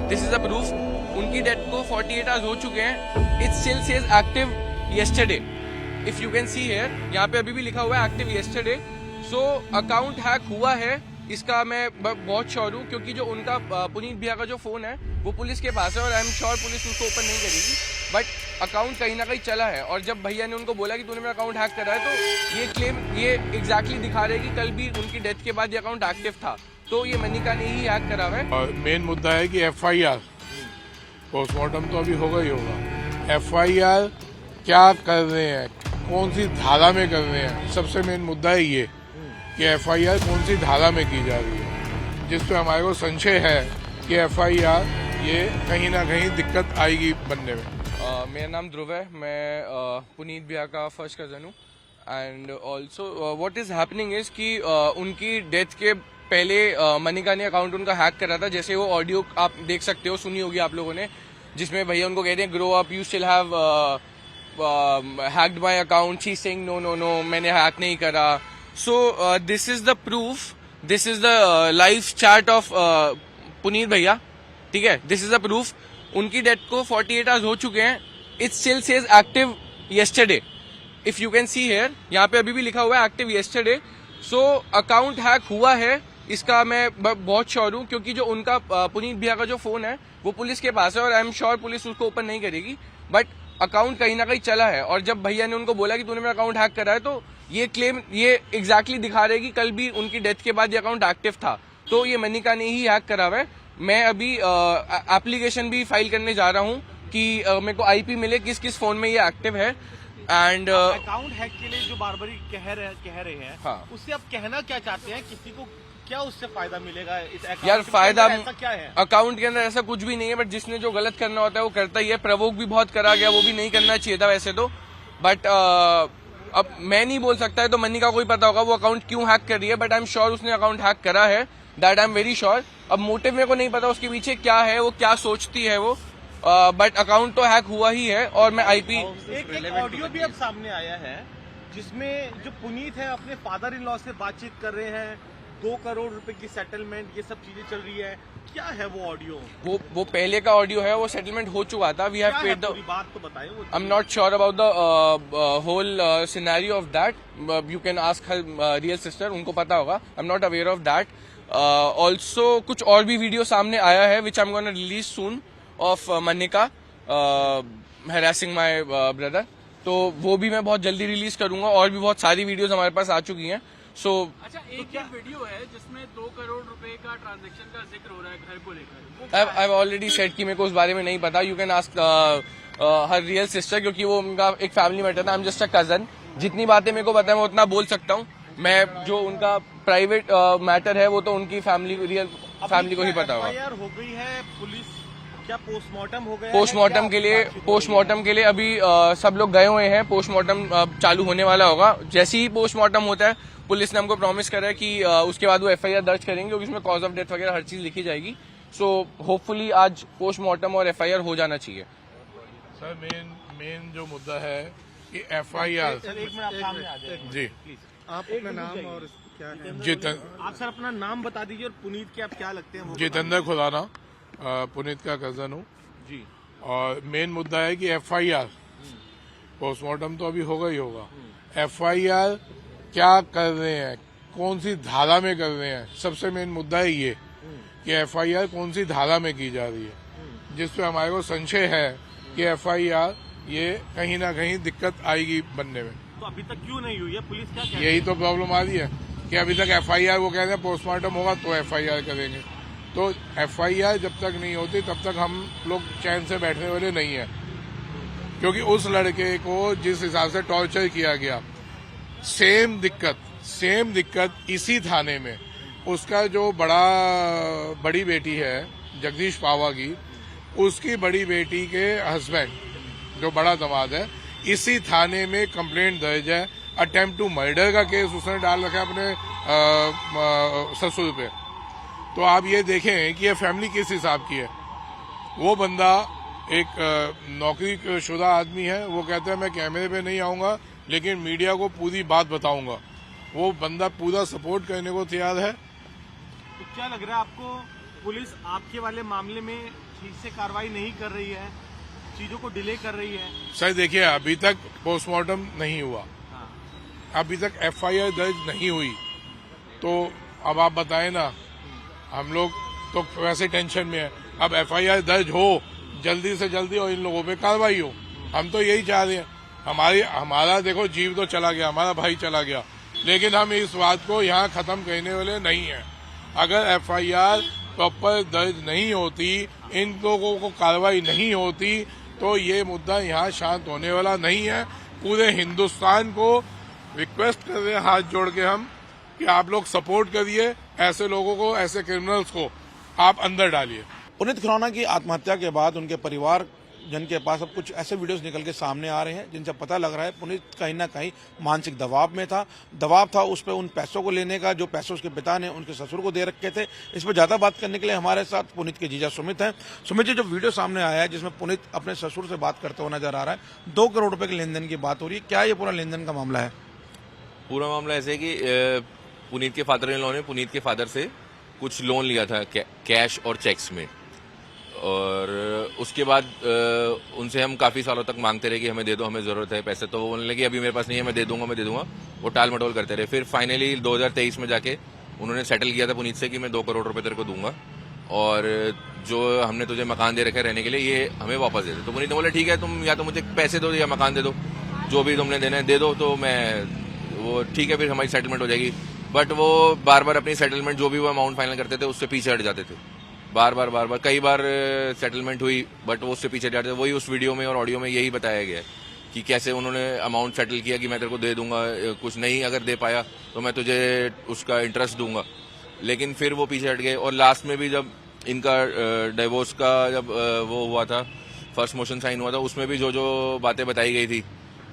This is a proof. उनकी death को 48 hours हो चुके हैं। It still says active yesterday. If you can see here, यहाँ पे अभी भी लिखा हुआ है active yesterday. So account hack हुआ है, इसका मैं बहुत श्योर हूँ, क्योंकि जो उनका पुनीत भैया का जो फोन है वो पुलिस के पास है और आई एम श्योर पुलिस उसको ओपन नहीं करेगी। बट अकाउंट कहीं ना कहीं चला है, और जब भैया ने उनको बोला कि तूने मेरा अकाउंट हैक करा है, तो ये क्लेम ये एग्जैक्टली दिखा रहे हैं कि कल भी उनकी डेथ के बाद ये अकाउंट एक्टिव था, तो ये मनिका ने ही हैक करा हुआ है। मेन मुद्दा है कि FIR पोस्टमार्टम तो अभी होगा ही होगा। FIR क्या कर रहे हैं, कौन सी धारा में कर रहे हैं, सबसे मेन मुद्दा है ये कि FIR कौन सी धारा में की जा रही है, जिस पे हमारे को संशय है कि FIR ये कहीं ना कहीं दिक्कत आएगी बनने में। मेरा नाम ध्रुव है, मैं पुनीत भैया का फर्स्ट कजन हूँ। And also what is happening is कि उनकी डेथ के पहले मनिका ने अकाउंट उनका हैक करा था। जैसे वो ऑडियो आप देख सकते हो, सुनी होगी आप लोगों ने, जिसमें भैया उनको कहते हैं grow up, you still have hacked my account. She saying no no no, मैंने हैक नहीं करा। So this is the proof, this is the live chat of Puneet भैया, ठीक है। This is the proof. उनकी डेथ को 48 आवर्स हो चुके हैं। It still says active yesterday. If you can see here, यहाँ पे अभी भी लिखा हुआ है active yesterday. So account hack हुआ है, इसका मैं बहुत श्योर हूँ, क्योंकि जो उनका पुनीत भैया का जो फोन है वो पुलिस के पास है और आई एम श्योर पुलिस उसको ओपन नहीं करेगी। बट अकाउंट कहीं ना कहीं चला है, और जब भैया ने उनको बोला कि तूने मेरा अकाउंट हैक करा है, तो ये क्लेम ये एग्जैक्टली दिखा रहे हैं कि कल भी उनकी डेथ के बाद ये अकाउंट एक्टिव था, तो ये मनिका ने ही हैक करा हुआ है। मैं अभी एप्लीकेशन भी फाइल करने जा रहा हूँ कि मेरे को IP मिले किस किस फोन में ये एक्टिव है। एंड अकाउंट हैक के लिए जो बार-बार कह रहे हैं, हाँ। उससे आप कहना क्या चाहते हैं, किसी को क्या उससे फायदा मिलेगा इस अकाउंट यार के फायदा अंदर ऐसा क्या है? अकाउंट के अंदर ऐसा कुछ भी नहीं है, बट जिसने जो गलत करना होता है वो करता ही है। प्रवोक भी बहुत करा गया, वो भी नहीं करना चाहिए था वैसे तो। बट अब मैं नहीं बोल सकता है, तो मनिका को ही पता होगा वो अकाउंट क्यों हैक कर रही है। बट आई एम श्योर उसने अकाउंट हैक करा है, that I am very sure. अब मोटिव मेरे को नहीं पता उसके पीछे क्या है, वो क्या सोचती है वो, बट अकाउंट तो हैक हुआ ही है। और मैं IP एक ऑडियो भी अब सामने आया है जिसमें जो पुनीत है अपने फादर इन लॉ से बातचीत कर रहे हैं, 2 करोड़ रुपए की सेटलमेंट, ये सब चीजें चल रही है। क्या है वो ऑडियो? वो पहले का ऑडियो है, वो सेटलमेंट हो चुका था। वी हैव पेड द, बात तो बताइए। I am not sure about the whole scenario of that. You can ask her real sister, उनको पता होगा। I am not aware of that. Also कुछ और भी वीडियो सामने आया है which I am gonna release soon of Manika harassing my brother, तो वो भी मैं बहुत जल्दी रिलीज करूंगा। और भी बहुत सारी वीडियोस हमारे पास आ चुकी हैं। सो अच्छा, एक वीडियो है जिसमें 2 करोड़ रुपए का ट्रांजैक्शन का जिक्र हो रहा है घर को लेकर। आई हैव ऑलरेडी सेड कि मेरे को उस बारे में नहीं पता। You can ask her real sister, क्योंकि वो उनका एक फैमिली मैटर था। I am just a cousin. जितनी बातें मेरे को पता है मैं उतना बोल सकता हूँ। मैं जो उनका प्राइवेट मैटर है वो तो उनकी फैमिली, रियल फैमिली को ही पता होगा। FIR हो गई है, पुलिस क्या पोस्टमार्टम हो गया? पोस्टमार्टम के लिए अभी सब लोग गए हुए हैं। पोस्टमार्टम चालू होने वाला होगा। जैसे ही पोस्टमार्टम होता है, पुलिस ने हमको प्रॉमिस करा है कि उसके बाद वो FIR दर्ज करेंगे, क्योंकि उसमें कॉज ऑफ डेथ वगैरह हर चीज लिखी जाएगी। सो होपफुली आज पोस्टमार्टम और FIR हो जाना चाहिए। सर मेन जो मुद्दा है कि FIR, एक मिनट आप सामने आ जाए जी, आप अपना नाम और क्या है? आप सर अपना नाम बता दीजिए और पुनीत के आप क्या लगते हैं वो जितेंद्र खुराना, पुनीत का कजन हूँ जी। और मेन मुद्दा है कि FIR पोस्टमार्टम तो अभी होगा ही होगा। FIR क्या कर रहे हैं, कौन सी धारा में कर रहे हैं, सबसे मेन मुद्दा है ये कि FIR कौन सी धारा में की जा रही है, जिस पे हमारे को संशय है कि FIR ये कहीं ना कहीं दिक्कत आएगी बनने में। तो अभी तक क्यों नहीं हुई है? पुलिस क्या कहती है? यही तो प्रॉब्लम आ रही है कि अभी तक FIR, वो कह रहे हैं पोस्टमार्टम होगा तो FIR करेंगे। तो FIR जब तक नहीं होती तब तक हम लोग चैन से बैठने वाले नहीं है, क्योंकि उस लड़के को जिस हिसाब से टॉर्चर किया गया, सेम दिक्कत इसी थाने में उसका जो बड़ी बेटी है जगदीश पावा की, उसकी बड़ी बेटी के हस्बैंड जो बड़ा दामाद है, इसी थाने में कंप्लेंट दर्ज है। अटेम्प्ट टू मर्डर का केस उसने डाल रखा है अपने ससुर पे। तो आप ये देखें कि ये फैमिली किस हिसाब की है। वो बंदा एक नौकरी शुदा आदमी है, वो कहता है मैं कैमरे पे नहीं आऊंगा लेकिन मीडिया को पूरी बात बताऊंगा। वो बंदा पूरा सपोर्ट करने को तैयार है। तो क्या लग रहा है आपको पुलिस आपके वाले मामले में ठीक से कार्रवाई नहीं कर रही है, चीजों को डिले कर रही है। सर देखिए, अभी तक पोस्टमार्टम नहीं हुआ, अभी तक एफआईआर दर्ज नहीं हुई, तो अब आप बताएं ना, हम लोग तो वैसे टेंशन में है। अब एफआईआर दर्ज हो जल्दी से जल्दी और इन लोगों पे कार्रवाई हो, हम तो यही चाह रहे हैं। हमारा देखो जीव तो चला गया, हमारा भाई चला गया, लेकिन हम इस बात को यहाँ खत्म करने वाले नहीं है। अगर एफआईआर प्रॉपर दर्ज नहीं होती, इन लोगों को कार्रवाई नहीं होती, तो ये मुद्दा यहाँ शांत होने वाला नहीं है। पूरे हिंदुस्तान को रिक्वेस्ट कर रहे हैं हाथ जोड़ के हम कि आप लोग सपोर्ट करिए, ऐसे लोगों को, ऐसे क्रिमिनल्स को आप अंदर डालिए। पुनीत खरौना की आत्महत्या के बाद उनके परिवार जन के पास अब कुछ ऐसे वीडियोस निकल के सामने आ रहे हैं जिनसे पता लग रहा है पुनीत कहीं ना कहीं मानसिक दबाव में था। दबाव था उस पर उन पैसों को लेने का जो पैसे उसके पिता ने उनके ससुर को दे रखे थे। इस पर ज्यादा बात करने के लिए हमारे साथ पुनीत के जीजा सुमित हैं। सुमित जी, जो वीडियो सामने आया है जिसमें पुनीत अपने ससुर से बात करते हुए नजर आ रहा है, 2 करोड़ रुपए के लेन देन की बात हो रही है, क्या ये पूरा लेन देन का मामला है? पूरा मामला ऐसे है कि पुनीत के फादर इन लॉ ने पुनीत के फादर से कुछ लोन लिया था कैश और चेक्स में, और उसके बाद उनसे हम काफ़ी सालों तक मांगते रहे कि हमें दे दो, हमें ज़रूरत है पैसे। तो वो बोलने लगे अभी मेरे पास नहीं है, मैं दे दूंगा। वो टाल मटोल करते रहे। फिर फाइनली 2023 में जाके उन्होंने सेटल किया था पुनीत से कि मैं 2 करोड़ रुपए तेरे को दूंगा, और जो हमने तुझे मकान दे रखा है रहने के लिए, ये हमें वापस दे दे। तो पुनीत ने बोला ठीक है, तुम या तो मुझे पैसे दो या मकान दे दो, जो भी तुमने देना है दे दो, तो मैं वो ठीक है, फिर हमारी सेटलमेंट हो जाएगी। बट वो बार बार अपनी सेटलमेंट जो भी वो अमाउंट फाइनल करते थे उससे पीछे हट जाते थे। बार बार कई बार सेटलमेंट हुई, बट वो उससे पीछे हट जाते थे। वही उस वीडियो में और ऑडियो में यही बताया गया है कि कैसे उन्होंने अमाउंट सेटल किया कि मैं तेरे को दे दूंगा, कुछ नहीं अगर दे पाया तो मैं तुझे उसका इंटरेस्ट दूंगा। लेकिन फिर वो पीछे हट गए, और लास्ट में भी जब इनका डिवोर्स का जब वो हुआ था, फर्स्ट मोशन साइन हुआ था, उसमें भी जो जो बातें बताई गई थी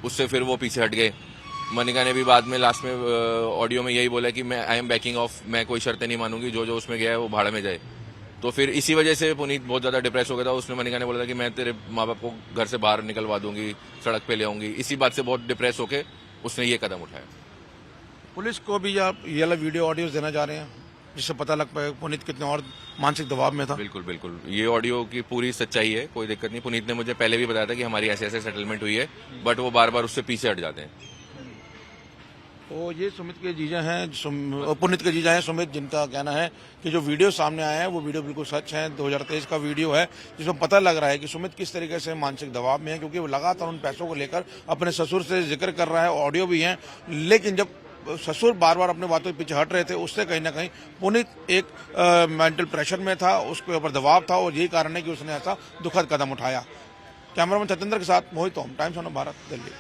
उससे फिर वो पीछे हट गए। मनिका ने भी बाद में लास्ट में ऑडियो में यही बोला कि मैं आई एम बैकिंग ऑफ, मैं कोई शर्तें नहीं मानूंगी, जो जो उसमें गया है वो भाड़ में जाए। तो फिर इसी वजह से पुनीत बहुत ज्यादा डिप्रेस हो गया था। उसने मनिका ने बोला था कि मैं तेरे माँ बाप को घर से बाहर निकलवा दूंगी, सड़क पे ले आऊंगी। इसी बात से बहुत डिप्रेस होके उसने ये कदम उठाया। पुलिस को भी आप ये वाला वीडियो ऑडियो देना चाह रहे हैं जिससे पता लग पाए पुनीत कितने और मानसिक दबाव में था? बिल्कुल, ये ऑडियो की पूरी सच्चाई है, कोई दिक्कत नहीं। पुनीत ने मुझे पहले भी बताया था कि हमारी ऐसे ऐसे सेटलमेंट हुई है, बट वो बार बार उससे पीछे हट जाते हैं। तो ये सुमित के जीजा हैं, पुनीत के जीजा हैं सुमित, जिनका कहना है कि जो वीडियो सामने आया है वो वीडियो बिल्कुल सच है। 2023 का वीडियो है जिसमें पता लग रहा है कि सुमित किस तरीके से मानसिक दबाव में है, क्योंकि वो लगातार उन पैसों को लेकर अपने ससुर से जिक्र कर रहा है, ऑडियो भी है। लेकिन जब ससुर बार बार अपने बातों के पीछे हट रहे थे, उससे कहीं ना कहीं पुनीत एक मेंटल प्रेशर में था, उसके ऊपर दबाव था, और यही कारण है कि उसने ऐसा दुखद कदम उठाया। कैमरामैन सत्येंद्र के साथ मोहित ओम, टाइम्स ऑफ भारत, दिल्ली।